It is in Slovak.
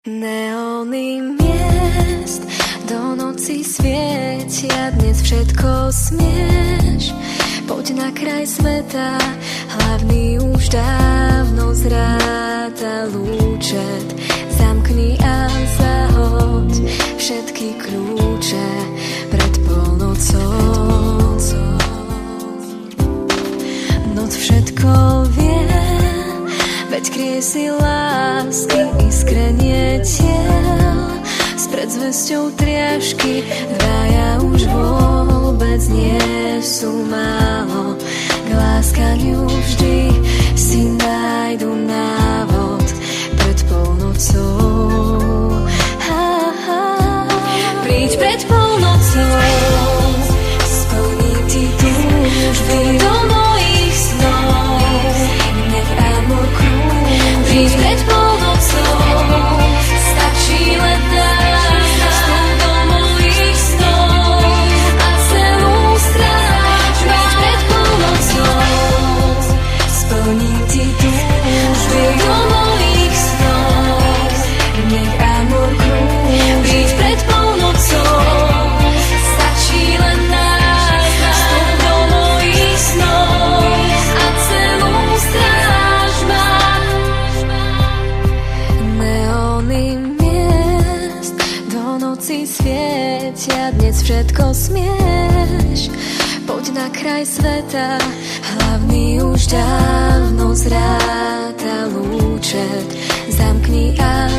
Neóny miest do noci svietia, dnes všetko smieš. Poď na kraj sveta, hlavný už dávno zráta lúčet. Zamkni a zahoď všetky kľúče pred polnocou. Noc všetko vie, veď kriesi lásky, iskrenie tiel. S predzvesťou triažky dvaja už vôbec nie sú málo. K láskaniu vždy si nájdu návod pred polnocou. Príď pred polnocou, splním ti túžby do mojich snov. Nech amor krúži. Príď pred polnocou, stačí len nás, vstup do mojich snov a celú stráž. Príď pred polnocou, splním ti túžby do mojich snov. Nech amor krúži. Príď pred polnocou, stačí len nás, vstup do mojich snov a celú stráž máš. Neóny miest do noci svietia, dnes všetko smieš. Poď na kraj sveta, hlavný už dávno zráta lúčet. Zamkni a